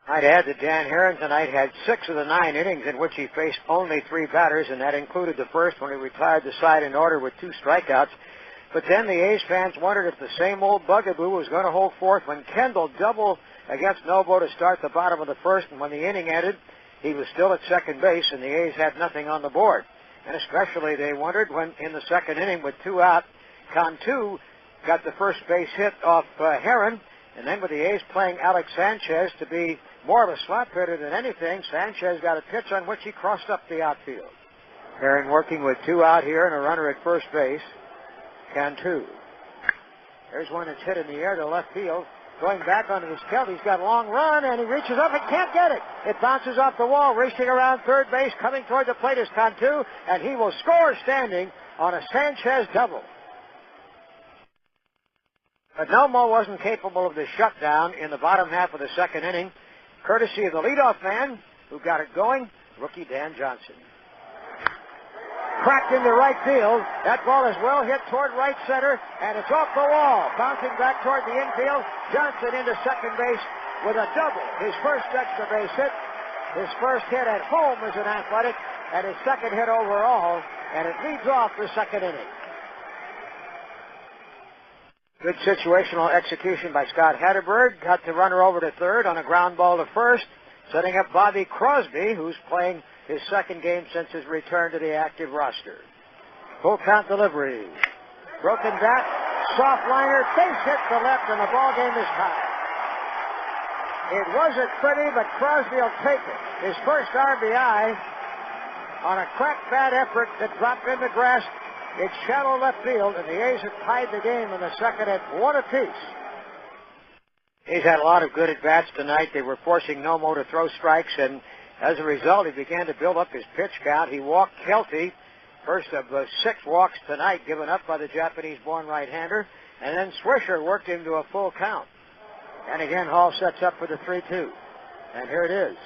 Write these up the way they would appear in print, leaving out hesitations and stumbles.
I'd add that Dan Herron tonight had 6 of the 9 innings in which he faced only 3 batters, and that included the first when he retired the side in order with 2 strikeouts. But then the A's fans wondered if the same old bugaboo was going to hold forth when Kendall doubled against Novo to start the bottom of the first, and when the inning ended, he was still at second base, and the A's had nothing on the board. And especially they wondered when, in the second inning with 2 out, Cantu got the first base hit off Herron, and then with the A's playing Alex Sanchez to be more of a slot hitter than anything, Sanchez got a pitch on which he crossed up the outfield. Herron working with 2 out here and a runner at first base. Cantu. There's one that's hit in the air to left field. Going back onto his Kelty. He's got a long run, and he reaches up and can't get it. It bounces off the wall, racing around third base. Coming toward the plate is Cantu, and he will score standing on a Sanchez double. But Nomo wasn't capable of the shutdown in the bottom half of the second inning, courtesy of the leadoff man who got it going, rookie Dan Johnson. Cracked into right field. That ball is well hit toward right center, and it's off the wall. Bouncing back toward the infield. Johnson into second base with a double. His first extra base hit. His first hit at home as an Athletic, and his second hit overall, and it leads off the second inning. Good situational execution by Scott Hatterberg. Got the runner over to third on a ground ball to first, setting up Bobby Crosby, who's playing his second game since his return to the active roster. Full count delivery. Broken bat, soft liner, base hit to left, and the ball game is tied. It wasn't pretty, but Crosby will take it. His first RBI on a cracked bat effort that dropped in the grass. It's shallow left field, and the A's have tied the game in the second at 1 apiece. A's had a lot of good at-bats tonight. They were forcing Nomo to throw strikes, and as a result, he began to build up his pitch count. He walked Kelty, first of 6 walks tonight given up by the Japanese-born right-hander, and then Swisher worked him to a full count. And again, Hall sets up for the 3-2. And here it is.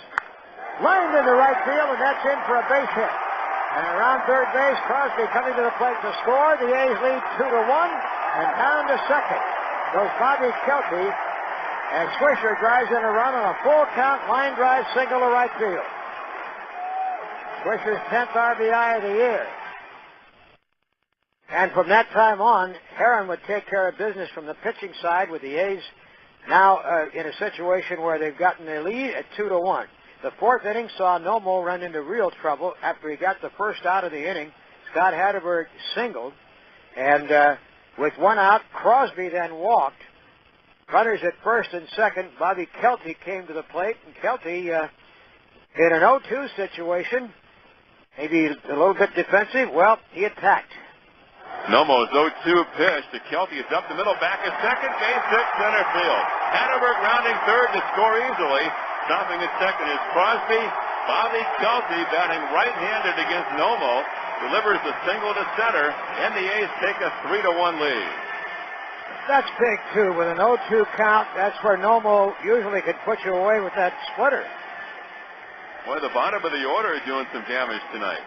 Lined into right field, and that's in for a base hit. And around third base, Crosby coming to the plate to score. The A's lead 2-1, and down to second goes Bobby Kelty, and Swisher drives in a run on a full count line drive single to right field. Swisher's 10th RBI of the year. And from that time on, Herron would take care of business from the pitching side, with the A's now in a situation where they've gotten the lead at 2-1. The fourth inning saw Nomo run into real trouble after he got the first out of the inning. Scott Hatterberg singled, and with 1 out, Crosby then walked. Runners at first and second. Bobby Kelty came to the plate, and Kelty, in an 0-2 situation, maybe a little bit defensive, well, he attacked. Nomo's 0-2 pitch to Kelty. It's up the middle, back at second, base hit center field. Hatterberg rounding third to score easily. Stopping at second is Crosby. Bobby Kelty, batting right-handed against Nomo, delivers the single to center, and the A's take a 3-1 lead. That's big, too. With an 0-2 count, that's where Nomo usually could put you away with that splitter. Boy, the bottom of the order is doing some damage tonight.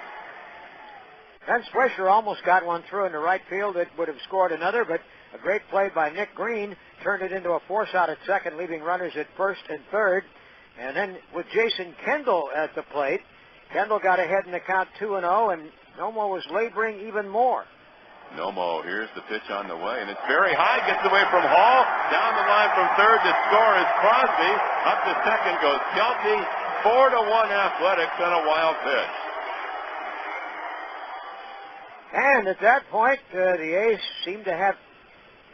Then Swisher almost got one through into right field that would have scored another, but a great play by Nick Green turned it into a force out at second, leaving runners at first and third. And then with Jason Kendall at the plate, Kendall got ahead in the count 2-0, and Nomo was laboring even more. Nomo, here's the pitch on the way, and it's very high, gets away from Hall. Down the line from third to score is Crosby. Up to second goes Kelty. 4-1 Athletics on a wild pitch. And at that point, the A's seemed to have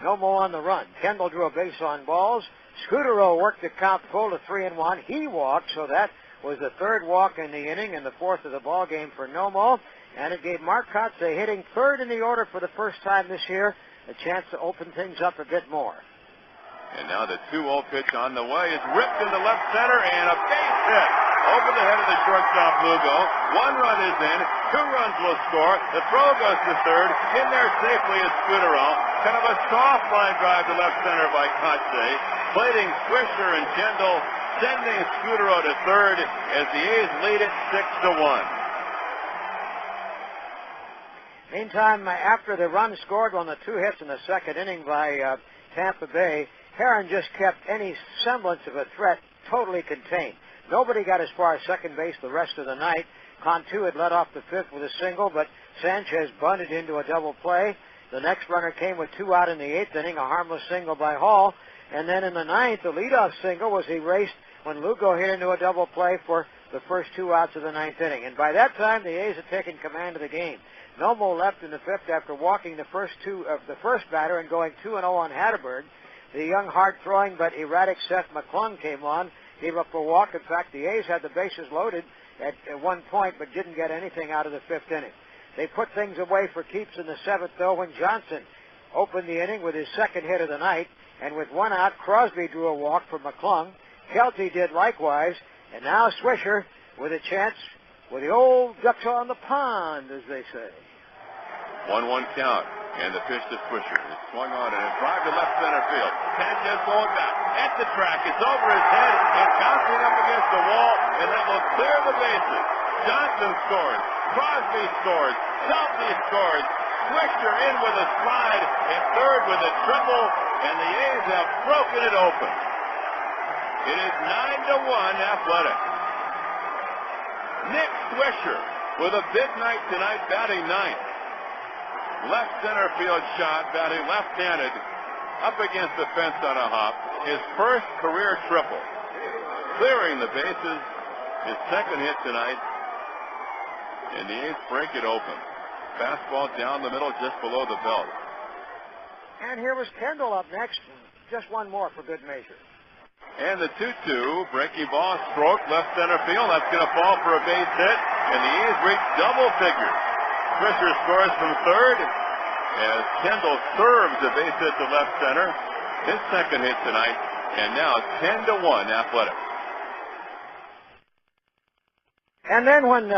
Nomo on the run. Kendall drew a base on balls. Scudero worked the count full to 3-1. He walked, so that was the third walk in the inning and the fourth of the ball game for Nomo. And it gave Mark Kotze, hitting third in the order for the first time this year, a chance to open things up a bit more. And now the 2-0 pitch on the way is ripped into left center, and a base hit over the head of the shortstop Lugo. 1 run is in, 2 runs will score. The throw goes to third. In there safely is Scudero. Kind of a soft line drive to left center by Kotze. Plating Swisher and Kendall, sending Scudero to third as the A's lead it 6-1. Meantime, after the run scored on the 2 hits in the second inning by Tampa Bay, Herron just kept any semblance of a threat totally contained. Nobody got as far as second base the rest of the night. Cantu had led off the fifth with a single, but Sanchez bunted into a double play. The next runner came with 2 out in the eighth inning, a harmless single by Hall. And then in the ninth, the leadoff single was erased when Lugo hit into a double play for the first 2 outs of the ninth inning. And by that time, the A's had taken command of the game. Nomo left in the fifth after walking the first batter and going 2-0 on Hatterberg. The young, hard-throwing but erratic Seth McClung came on, gave up a walk. In fact, the A's had the bases loaded at one point but didn't get anything out of the fifth inning. They put things away for keeps in the seventh, though, when Johnson opened the inning with his second hit of the night. And with 1 out, Crosby drew a walk for McClung. Kelty did likewise. And now Swisher with a chance with the old ducks on the pond, as they say. 1-1 count, and the pitch to Swisher. It swung on and it drive to left center field. Sanchez going back at the track. It's over his head and bouncing up against the wall, and that will clear the bases. Johnson scores. Crosby scores. Kelty scores. Swisher in with a slide, and third with a triple, and the A's have broken it open. It is 9-1 Athletics. Nick Swisher with a big night tonight, batting ninth. Left center field shot, batting left-handed, up against the fence on a hop. His first career triple. Clearing the bases, his second hit tonight, and the A's break it open. Fastball down the middle, just below the belt. And here was Kendall up next. Just one more for good measure. And the 2-2, breaking ball, stroke, left center field. That's going to fall for a base hit, and the A's reach double figures. Fisher scores from third as Kendall serves a base hit to left center. His second hit tonight, and now 10-1 Athletics. And then when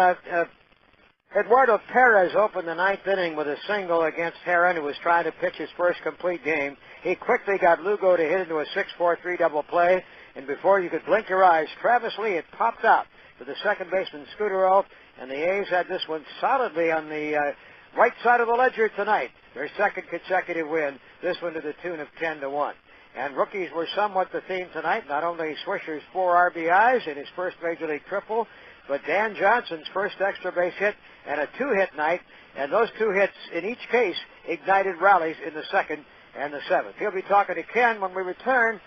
Eduardo Perez opened the ninth inning with a single against Heron, who was trying to pitch his first complete game, he quickly got Lugo to hit into a 6-4-3 double play, and before you could blink your eyes, Travis Lee had popped out to the second baseman Scudero, and the A's had this one solidly on the right side of the ledger tonight. Their second consecutive win, this one to the tune of 10-1. And rookies were somewhat the theme tonight, not only Swisher's 4 RBIs in his first Major League triple, but Dan Johnson's first extra base hit and a 2-hit night, and those 2 hits in each case ignited rallies in the second and the seventh. He'll be talking to Ken when we return